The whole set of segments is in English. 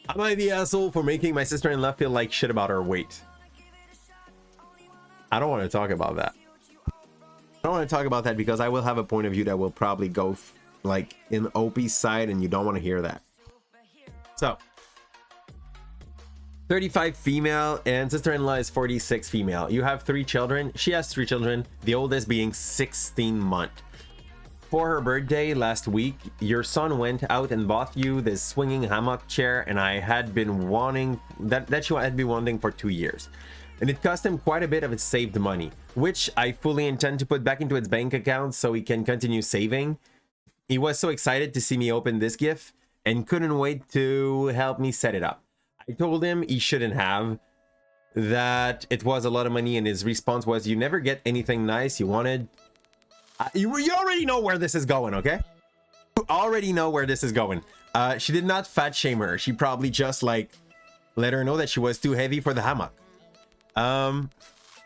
Am I the asshole for making my sister-in-law feel like shit about her weight? I don't want to talk about that. I don't want to talk about that because I will have a point of view that will probably go like in OP's side, and you don't want to hear that. So 35 female and sister-in-law is 46 female. You have 3 children. She has 3 children, the oldest being 16 months. For her birthday last week, your son went out and bought you this swinging hammock chair, and I had been wanting that you had been wanting for 2 years. And it cost him quite a bit of his saved money, which I fully intend to put back into his bank account so he can continue saving. He was so excited to see me open this gift and couldn't wait to help me set it up. I told him he shouldn't have, that it was a lot of money, and his response was, "You never get anything nice you wanted." You already know where this is going, okay? You already know where this is going. She did not fat shame her. She probably just like let her know that she was too heavy for the hammock.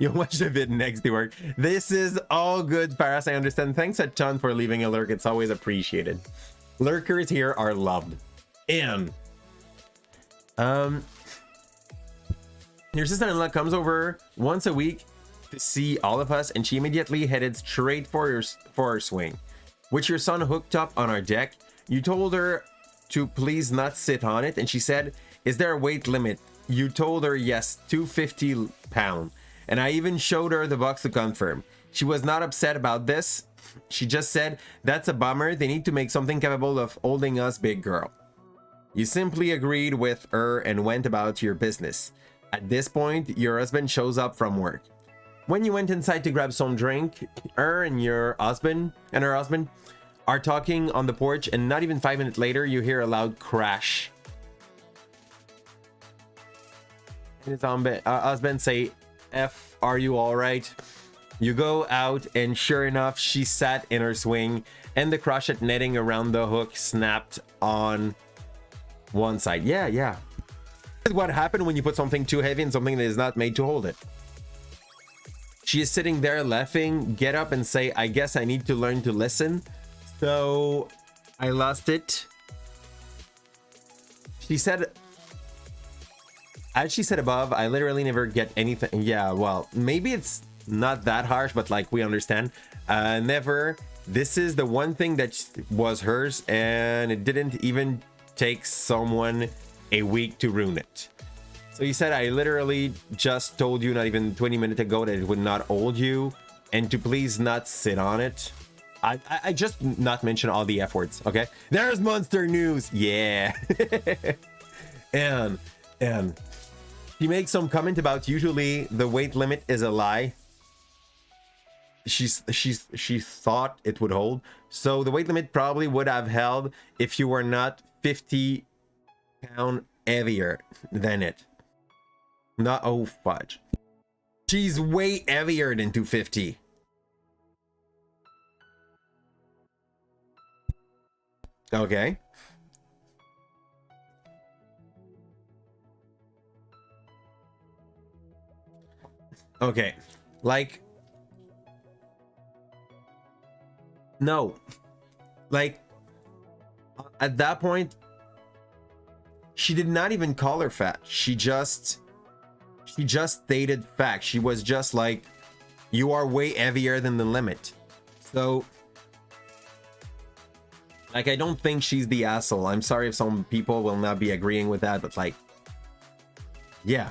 You watch the vid next to work. This is all good, Paras. I understand. Thanks a ton for leaving a lurk. It's always appreciated. Lurkers here are loved. And your sister-in-law comes over once a week to see all of us, and she immediately headed straight for her swing, which your son hooked up on our deck. You told her to please not sit on it, and she said, "Is there a weight limit?" You told her yes, 250 pounds, and I even showed her the box to confirm. She was not upset about this. She just said, "That's a bummer. They need to make something capable of holding us, big girl." You simply agreed with her and went about your business. At this point, your husband shows up from work. When you went inside to grab some drink, her and her husband are talking on the porch, and not even 5 minutes later, you hear a loud crash. And his husband say, "F, are you all right?" You go out, and sure enough, she sat in her swing, and the crochet netting around the hook snapped on one side. Yeah. This is what happened when you put something too heavy in something that is not made to hold it. She is sitting there laughing, get up and say, "I guess I need to learn to listen. So I lost it." She said, as she said above, I literally never get anything. Yeah, well, maybe it's not that harsh, but like, we understand. Never. This is the one thing that was hers, and it didn't even take someone a week to ruin it. So you said, I literally just told you not even 20 minutes ago that it would not hold you, and to please not sit on it. I just not mention all the F words, okay? There's monster news. Yeah. and he makes some comment about usually the weight limit is a lie. She thought it would hold. So the weight limit probably would have held if you were not 50 pounds heavier than it. Not, oh fudge. She's way heavier than 250. Okay. Okay. Like, no. Like, at that point, she did not even call her fat. She just stated fact. She was just like, you are way heavier than the limit. So, like, I don't think she's the asshole. I'm sorry if some people will not be agreeing with that, but like, yeah.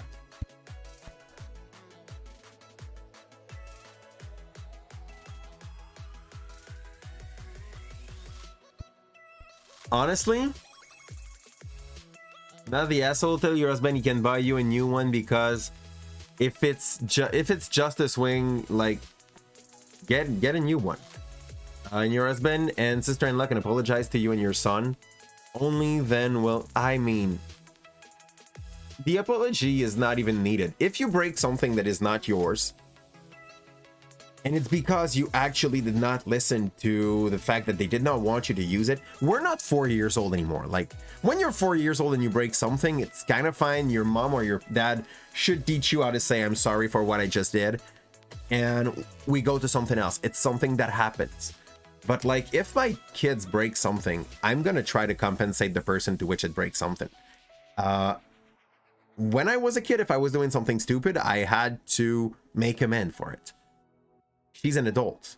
Honestly, not the asshole. Tell your husband he can buy you a new one, because if it's just a swing, like, get a new one. And your husband and sister-in-law can apologize to you and your son. Only then will, I mean, the apology is not even needed. If you break something that is not yours, and it's because you actually did not listen to the fact that they did not want you to use it. We're not 4 years old anymore. Like, when you're 4 years old and you break something, it's kind of fine. Your mom or your dad should teach you how to say, I'm sorry for what I just did. And we go to something else. It's something that happens. But like, if my kids break something, I'm going to try to compensate the person to which it breaks something. When I was a kid, if I was doing something stupid, I had to make amends for it. She's an adult.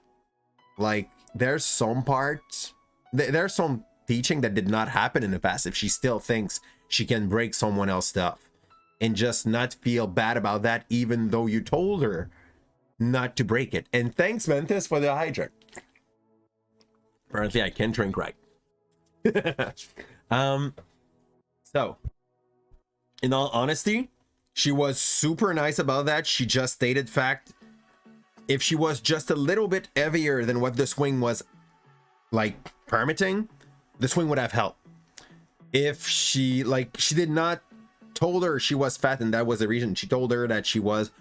Like, there's some parts, there's some teaching that did not happen in the past if she still thinks she can break someone else's stuff and just not feel bad about that, even though you told her not to break it. And thanks, Ventus, for the hydrant. Apparently I can't drink right. So in all honesty, she was super nice about that. She just stated fact, if she was just a little bit heavier than what the swing was like permitting, the swing would have helped. If she did not told her she was fat and that was the reason, she told her that she was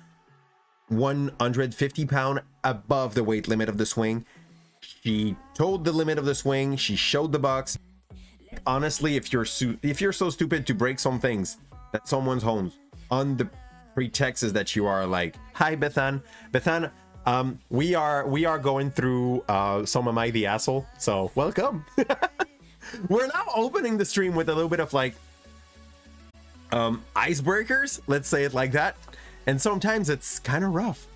150 pounds above the weight limit of the swing. She told the limit of the swing, she showed the box. Honestly, if you're so stupid to break some things that someone's owns on the pretext is that you are like, hi Bethan, we are going through some Am I the Asshole, so welcome. We're now opening the stream with a little bit of like icebreakers, let's say it like that, and sometimes it's kind of rough.